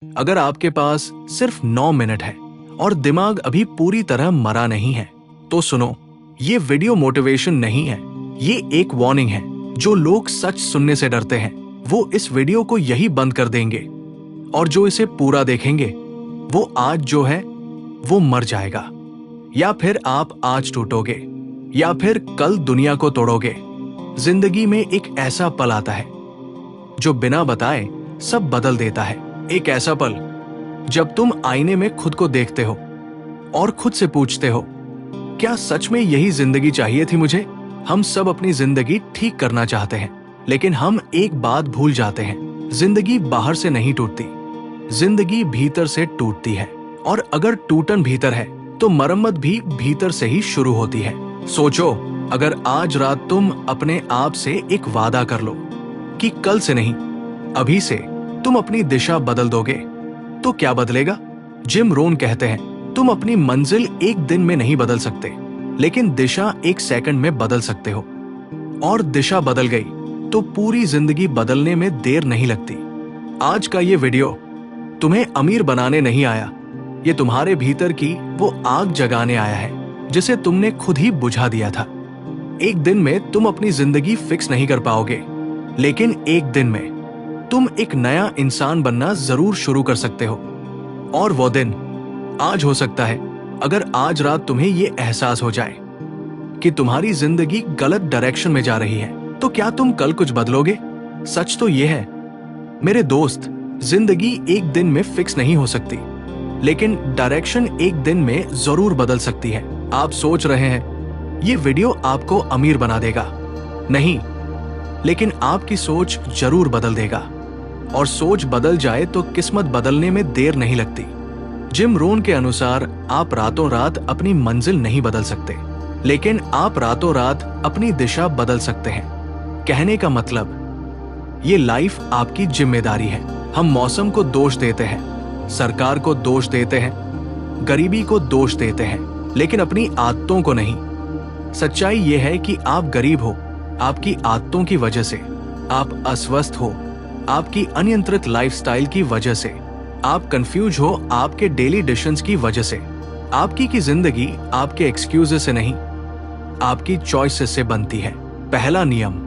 अगर आपके पास सिर्फ 9 मिनट है और दिमाग अभी पूरी तरह मरा नहीं है, तो सुनो, ये वीडियो मोटिवेशन नहीं है, ये एक वार्निंग है। जो लोग सच सुनने से डरते हैं, वो इस वीडियो को यही बंद कर देंगे, और जो इसे पूरा देखेंगे, वो आज जो है वो मर जाएगा। या फिर आप आज टूटोगे, या फिर कल दुनिया को तोड़ोगे। जिंदगी में एक ऐसा पल आता है जो बिना बताए सब बदल देता है। एक ऐसा पल जब तुम आईने में खुद को देखते हो और खुद से पूछते हो, क्या सच में यही जिंदगी चाहिए थी मुझे? हम सब अपनी जिंदगी ठीक करना चाहते हैं, लेकिन हम एक बात भूल जाते हैं, जिंदगी बाहर से नहीं टूटती, जिंदगी भीतर से टूटती है। और अगर टूटन भीतर है, तो मरम्मत भी भीतर से ही शुरू होती है। सोचो, अगर आज रात तुम अपने आप से एक वादा कर लो कि कल से नहीं, अभी से तुम अपनी दिशा बदल दोगे, तो क्या बदलेगा? जिम रोन कहते हैं, तुम अपनी मंजिल एक दिन में नहीं बदल सकते, लेकिन दिशा एक सेकंड में बदल सकते हो। और दिशा बदल गई तो पूरी जिंदगी बदलने में देर नहीं लगती। आज का ये वीडियो तुम्हें अमीर बनाने नहीं आया, ये तुम्हारे भीतर की वो आग जगाने आया है जिसे तुमने खुद ही बुझा दिया था। एक दिन में तुम अपनी जिंदगी फिक्स नहीं कर पाओगे, लेकिन एक दिन में तुम एक नया इंसान बनना जरूर शुरू कर सकते हो। और वो दिन आज हो सकता है, अगर आज रात तुम्हें ये एहसास हो जाए कि तुम्हारी जिंदगी गलत डायरेक्शन में जा रही है, तो क्या तुम कल कुछ बदलोगे? सच तो ये है मेरे दोस्त, जिंदगी एक दिन में फिक्स नहीं हो सकती, लेकिन डायरेक्शन एक दिन में जरूर बदल सकती है। आप सोच रहे हैं ये वीडियो आपको अमीर बना देगा, नहीं, लेकिन आपकी सोच जरूर बदल देगा। और सोच बदल जाए तो किस्मत बदलने में देर नहीं लगती। जिम रोन के अनुसार आप रातों रात अपनी मंजिल नहीं बदल सकते, लेकिन आप रातों रात अपनी दिशा बदल सकते हैं। कहने का मतलब, ये लाइफ आपकी जिम्मेदारी है। हम मौसम को दोष देते हैं, सरकार को दोष देते हैं, गरीबी को दोष देते हैं, लेकिन अपनी आदतों को नहीं। सच्चाई ये है कि आप गरीब हो आपकी आदतों की वजह से, आप अस्वस्थ हो आपकी अनियंत्रित लाइफस्टाइल की वजह से, आप कंफ्यूज हो आपके डेली डिसीजंस की वजह से। आपकी की जिंदगी आपके एक्सक्यूजेस से नहीं, आपकी चॉइसेस से बनती है। पहला नियम,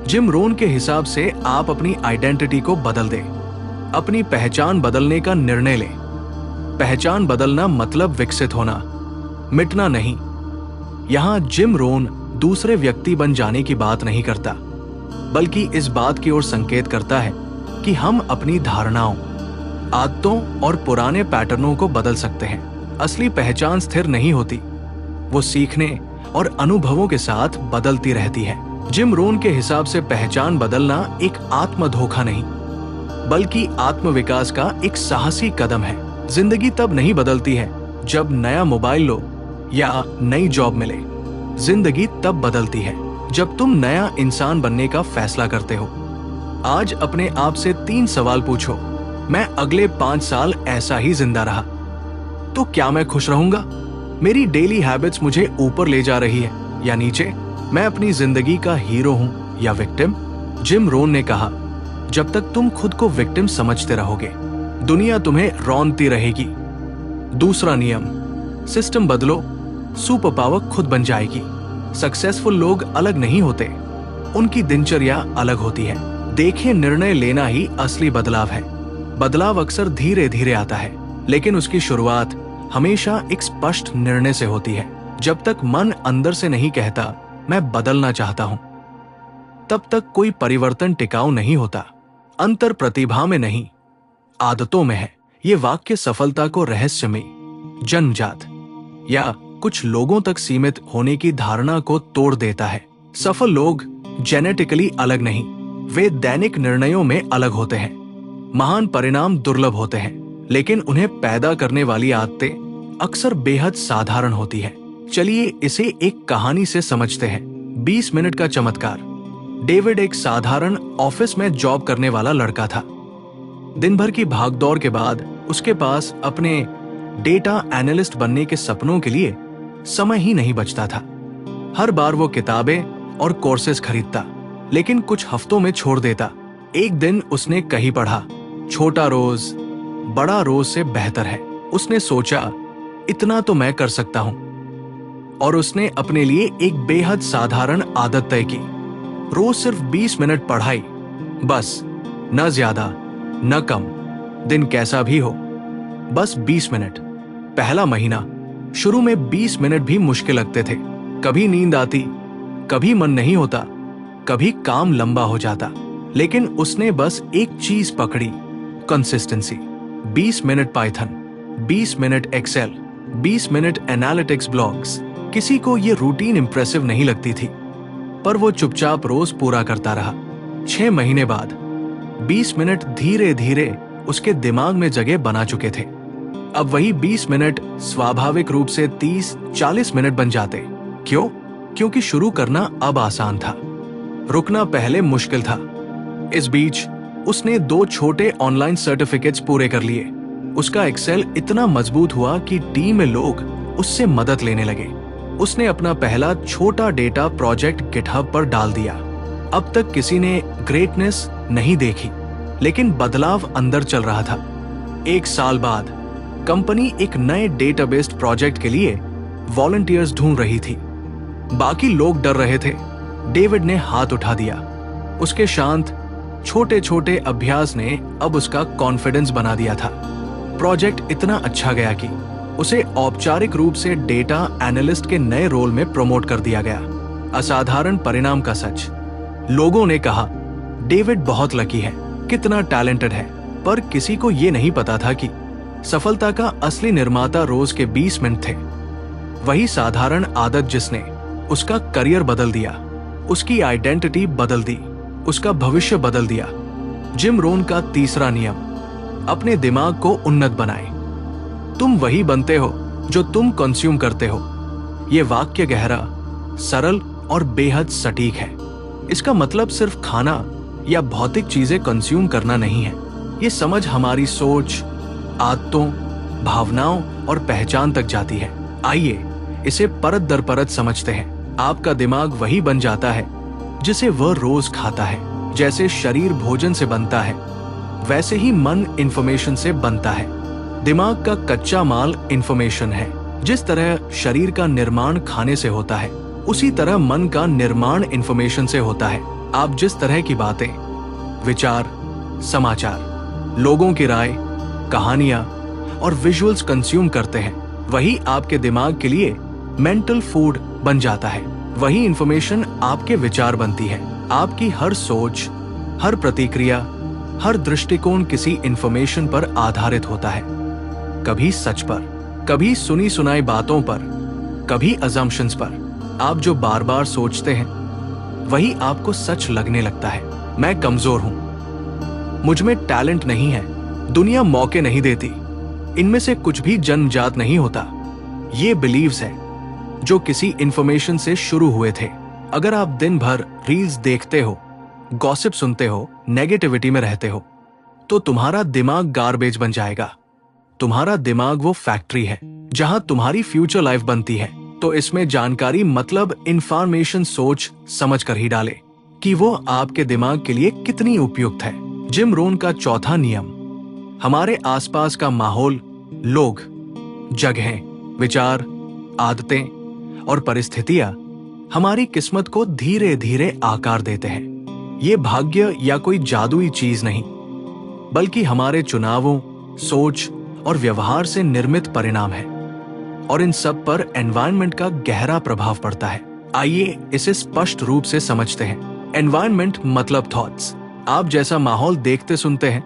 जिम रोन के हिसाब से आप अपनी आइडेंटिटी को बदल दें, अपनी पहचान बदलने का निर्णय लें। पहचान बदलना मतलब विकसित होना, मिटना नहीं। यहां जिम रोन दूसरे व्यक्ति बन जाने की बात नहीं करता, बल्कि इस बात की ओर संकेत करता है कि हम अपनी धारणाओं, आदतों और पुराने पैटर्नों को बदल सकते हैं। असली पहचान स्थिर नहीं होती, वो सीखने और अनुभवों के साथ बदलती रहती है। जिम रोन के हिसाब से पहचान बदलना एक आत्म धोखा नहीं, बल्कि आत्मविकास का एक साहसी कदम है। जिंदगी तब नहीं बदलती है जब नया मोबाइल लो या नई जॉब मिले। जिंदगी तब बदलती है जब तुम नया इंसान बनने का फैसला करते हो। आज अपने आप से 3 सवाल पूछो, मैं अगले 5 साल ऐसा ही जिंदा रहा तो क्या मैं खुश रहूंगा? मेरी डेली हैबिट्स मुझे ऊपर ले जा रही है या नीचे? मैं अपनी जिंदगी का हीरो हूं या विक्टिम? जिम रोन ने कहा, जब तक तुम खुद को विक्टिम समझते रहोगे, दुनिया तुम्हें रौंदती रहेगी। दूसरा नियम, सिस्टम बदलो, सुपर पावर खुद बन जाएगी। सक्सेसफुल लोग अलग नहीं होते, उनकी दिनचर्या अलग होती है। देखिए, निर्णय लेना ही असली बदलाव है। बदलाव अक्सर धीरे धीरे आता है, लेकिन उसकी शुरुआत हमेशा एक स्पष्ट निर्णय से होती है। जब तक मन अंदर से नहीं कहता मैं बदलना चाहता हूं, तब तक कोई परिवर्तन टिकाऊ नहीं होता। अंतर प्रतिभा में नहीं, आदतों में है। ये वाक्य सफलता को रहस्य में जन्मजात या कुछ लोगों तक सीमित होने की धारणा को तोड़ देता है। सफल लोग जेनेटिकली अलग नहीं, वे दैनिक निर्णयों में अलग होते हैं। महान परिणाम दुर्लभ होते हैं, लेकिन उन्हें पैदा करने वाली आदतें अक्सर बेहद साधारण होती है। चलिए इसे एक कहानी से समझते हैं। 20 मिनट का चमत्कार। डेविड एक साधारण ऑफिस में जॉब करने वाला लड़का था। दिन भर की भागदौड़ के बाद उसके पास अपने डेटा एनालिस्ट बनने के सपनों के लिए समय ही नहीं बचता था। हर बार वो किताबें और कोर्सेज खरीदता, लेकिन कुछ हफ्तों में छोड़ देता। एक दिन उसने कहीं पढ़ा, छोटा रोज बड़ा रोज से बेहतर है। उसने सोचा, इतना तो मैं कर सकता हूं, और उसने अपने लिए एक बेहद साधारण आदत तय की। रोज सिर्फ 20 मिनट पढ़ाई, बस, न ज्यादा न कम, दिन कैसा भी हो, बस 20 मिनट। पहला महीना, शुरू में 20 मिनट भी मुश्किल लगते थे। कभी नींद आती, कभी मन नहीं होता, कभी काम लंबा हो जाता, लेकिन उसने बस एक चीज पकड़ी, consistency. 20 minute Python, 20 minute Excel, 20 minute analytics blogs. किसी को ये रूटीन इंप्रेसिव नहीं लगती थी, पर वो चुपचाप रोज पूरा करता रहा। 6 महीने बाद 20 मिनट धीरे धीरे उसके दिमाग में जगह बना चुके थे। अब वही 20 मिनट स्वाभाविक रूप से 30-40 मिनट बन जाते। क्यों? क्योंकि शुरू करना अब आसान था, रुकना पहले मुश्किल था। इस बीच उसने 2 छोटे ऑनलाइन सर्टिफिकेट्स पूरे कर लिए। उसका एक्सेल इतना मजबूत हुआ कि टीम में लोग उससे मदद लेने लगे। उसने अपना पहला छोटा डेटा प्रोजेक्ट गिटहब पर डाल दिया। अब तक किसी ने ग्रेटनेस नहीं देखी, लेकिन बदलाव अंदर चल रहा था। 1 साल बाद कंपनी एक नए डेटाबेस प्रोजेक्ट के लिए वॉलंटियर्स ढूंढ रही थी। बाकी लोग डर रहे थे। डेविड ने हाथ उठा दिया। उसके शांत छोटे छोटे अभ्यास ने अब उसका कॉन्फिडेंस बना दिया था। प्रोजेक्ट इतना अच्छा गया कि उसे औपचारिक रूप से डेटा एनालिस्ट के नए रोल में प्रमोट कर दिया गया। असाधारण परिणाम का सच। लोगों ने कहा, डेविड बहुत लकी है, कितना टैलेंटेड है, पर किसी को यह नहीं पता था कि सफलता का असली निर्माता रोज के 20 मिनट थे। वही साधारण आदत जिसने उसका करियर बदल दिया, उसकी आइडेंटिटी बदल दी, उसका भविष्य बदल दिया। जिम रोन का तीसरा नियम, अपने दिमाग को उन्नत बनाएं। तुम वही बनते हो जो तुम कंज्यूम करते हो। यह वाक्य गहरा, सरल और बेहद सटीक है। इसका मतलब सिर्फ खाना या भौतिक चीजें कंज्यूम करना नहीं है। यह समझ हमारी सोच, आदतों, भावनाओं और पहचान तक जाती है। आइए इसे परत दर परत समझते हैं। आपका दिमाग वही बन जाता है जिसे वह रोज खाता है। जैसे शरीर भोजन से बनता है, वैसे ही मन इंफॉर्मेशन से बनता है। दिमाग का कच्चा माल इंफॉर्मेशन है। जिस तरह शरीर का निर्माण खाने से होता है, उसी तरह मन का निर्माण इंफॉर्मेशन से होता है। आप जिस तरह की बातें, विचार, समाचार, लोगों की राय, कहानियां और विजुअल्स कंज्यूम करते हैं, वही आपके दिमाग के लिए मेंटल फूड बन जाता है। वही इंफॉर्मेशन आपके विचार बनती है। आपकी हर सोच, हर प्रतिक्रिया, हर दृष्टिकोण किसी इंफॉर्मेशन पर आधारित होता है। कभी सच पर, कभी सुनी सुनाई बातों पर, कभी अजम्पशंस पर। आप जो बार बार सोचते हैं, वही आपको सच लगने लगता है। मैं कमजोर हूं, मुझ में टैलेंट नहीं है, दुनिया मौके नहीं देती, इनमें से कुछ भी जन्मजात नहीं होता। ये बिलीव्स है जो किसी इंफॉर्मेशन से शुरू हुए थे। अगर आप दिन भर रील्स देखते हो, गॉसिप सुनते हो, नेगेटिविटी में रहते हो, तो तुम्हारा दिमाग गार्बेज बन जाएगा। तुम्हारा दिमाग वो फैक्ट्री है जहां तुम्हारी फ्यूचर लाइफ बनती है। तो इसमें जानकारी मतलब इंफॉर्मेशन सोच समझ कर ही डाले कि वो आपके दिमाग के लिए कितनी उपयुक्त है। जिम रोन का चौथा नियम, हमारे आसपास का माहौल, लोग, जगहें, विचार, आदतें और परिस्थितियां हमारी किस्मत को धीरे धीरे आकार देते हैं। ये भाग्य या कोई जादुई चीज नहीं, बल्कि हमारे चुनावों, सोच और व्यवहार से निर्मित परिणाम है। और इन सब पर एनवायरनमेंट का गहरा प्रभाव पड़ता है। आइए इसे स्पष्ट रूप से समझते हैं। एनवायरनमेंट मतलब थॉट्स। आप जैसा माहौल देखते सुनते हैं,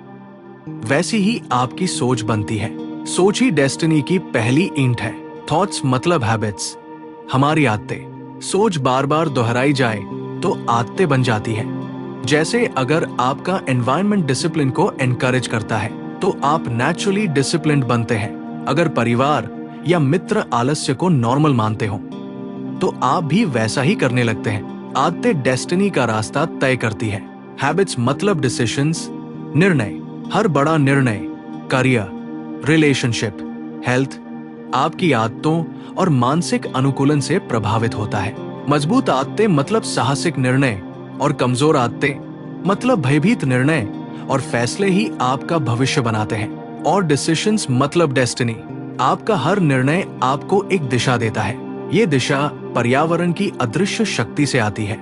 वैसी ही आपकी सोच बनती है। सोच ही डेस्टिनी की पहली ईंट है। थॉट्स मतलब हैबिट्स, हमारी आदतें। सोच बार बार दोहराई जाए तो आदतें बन जाती है। जैसे अगर आपका एनवायरनमेंट डिसिप्लिन को एनकरेज करता है, तो आप नेचुरली डिसिप्लिन्ड बनते हैं। अगर परिवार या मित्र आलस्य को नॉर्मल मानते हो, तो आप भी वैसा ही करने लगते हैं। आदतें डेस्टिनी का रास्ता तय करती है। हैबिट्स मतलब डिसीजंस, निर्णय। हर बड़ा निर्णय, करियर, रिलेशनशिप, हेल्थ, आपकी आदतों और मानसिक अनुकूलन से प्रभावित होता है। मजबूत आदतें मतलब साहसिक निर्णय, और कमजोर आदतें मतलब भयभीत निर्णय और फैसले ही आपका भविष्य बनाते हैं। और डिसीजंस मतलब डेस्टिनी। आपका हर निर्णय आपको एक दिशा देता है। ये दिशा पर्यावरण की अदृश्य शक्ति से आती है।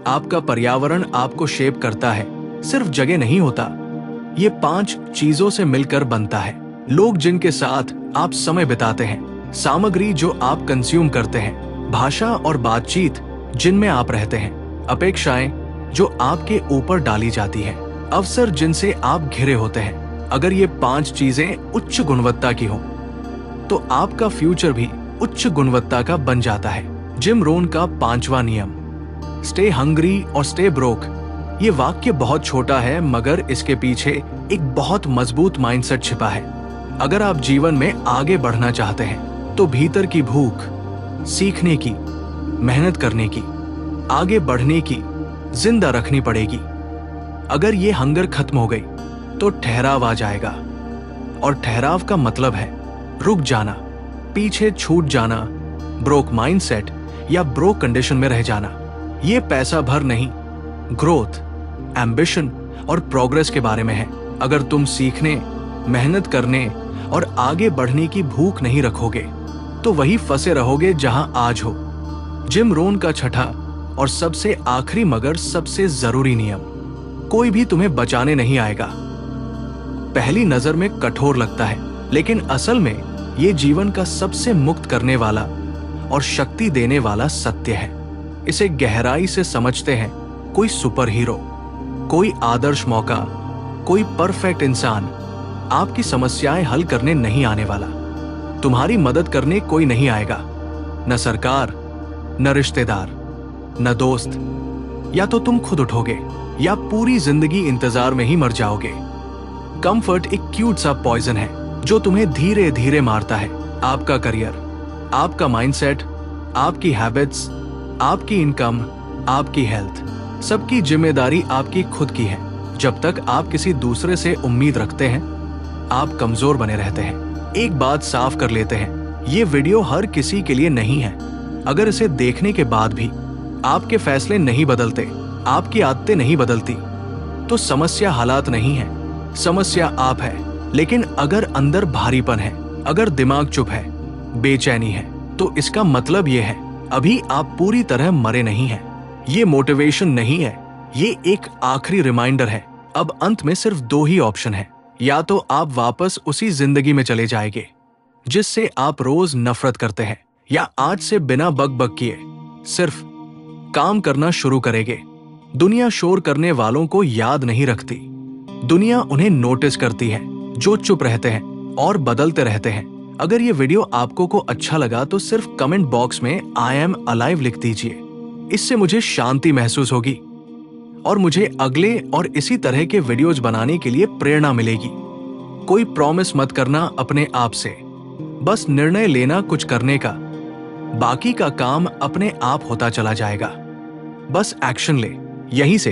आपका पर्यावरण आपको शेप करता है, सिर्फ जगह नहीं होता। ये 5 चीजों से मिलकर बनता है। लोग जिनके साथ आप समय बिताते हैं, सामग्री जो आप कंज्यूम करते हैं, भाषा और बातचीत जिनमें आप रहते हैं, अपेक्षाएं जो आपके ऊपर डाली जाती हैं, अवसर जिनसे आप घिरे होते हैं। अगर ये 5 चीजें उच्च गुणवत्ता की हों, तो आपका फ्यूचर भी उच्च गुणवत्ता का बन जाता है। जिम रोन का 5वां नियम, स्टे हंग्री और स्टे ब्रोक। ये वाक्य बहुत छोटा है, मगर इसके पीछे एक बहुत मजबूत माइंडसेट छिपा है। अगर आप जीवन में आगे बढ़ना चाहते हैं, तो भीतर की भूख, सीखने की, मेहनत करने की, आगे बढ़ने की जिंदा रखनी पड़ेगी। अगर ये हंगर खत्म हो गई, तो ठहराव आ जाएगा। और ठहराव का मतलब है रुक जाना, पीछे छूट जाना, ब्रोक माइंडसेट या ब्रोक कंडीशन में रह जाना। ये पैसा भर नहीं, ग्रोथ, एम्बिशन और प्रोग्रेस के बारे में है। अगर तुम सीखने, मेहनत करने और आगे बढ़ने की भूख नहीं रखोगे, तो वही फंसे रहोगे जहां आज हो। जिम रोन का 6ठा और सबसे आखिरी मगर सबसे जरूरी नियम, कोई भी तुम्हें बचाने नहीं आएगा। पहली नजर में कठोर लगता है, लेकिन असल में ये जीवन का सबसे मुक्त करने वाला और शक्ति देने वाला सत्य है। इसे गहराई से समझते हैं कोई सुपर हीरो, कोई आदर्श मौका, कोई परफेक्ट इंसान आपकी समस्याएं हल करने नहीं आने वाला। तुम्हारी मदद करने कोई नहीं आएगा, न सरकार, न रिश्तेदार, न दोस्त। या तो तुम खुद उठोगे या पूरी जिंदगी इंतजार में ही मर जाओगे। कंफर्ट एक क्यूट सा पॉइजन है जो तुम्हें धीरे धीरे मारता है। आपका करियर, आपका माइंडसेट, आपकी हैबिट्स, आपकी इनकम, आपकी हेल्थ, सबकी जिम्मेदारी आपकी खुद की है। जब तक आप किसी दूसरे से उम्मीद रखते हैं, आप कमजोर बने रहते हैं। एक बात साफ कर लेते हैं, ये वीडियो हर किसी के लिए नहीं है। अगर इसे देखने के बाद भी आपके फैसले नहीं बदलते, आपकी आदतें नहीं बदलती, तो समस्या हालात नहीं है, समस्या आप है। लेकिन अगर अंदर भारीपन है, अगर दिमाग चुप है, बेचैनी है, तो इसका मतलब ये है अभी आप पूरी तरह मरे नहीं हैं। ये मोटिवेशन नहीं है, ये एक आखिरी रिमाइंडर है। अब अंत में सिर्फ 2 ही ऑप्शन है, या तो आप वापस उसी जिंदगी में चले जाएंगे जिससे आप रोज नफरत करते हैं, या आज से बिना बक किए सिर्फ काम करना शुरू करेंगे। दुनिया शोर करने वालों को याद नहीं रखती, दुनिया उन्हें नोटिस करती है जो चुप रहते हैं और बदलते रहते हैं। अगर ये वीडियो आपको अच्छा लगा तो सिर्फ कमेंट बॉक्स में आई एम अलाइव लिख दीजिए। इससे मुझे शांति महसूस होगी और मुझे अगले और इसी तरह के वीडियोज बनाने के लिए प्रेरणा मिलेगी। कोई प्रॉमिस मत करना अपने आप से, बस निर्णय लेना कुछ करने का, बाकी का काम अपने आप होता चला जाएगा। बस एक्शन ले, यहीं से।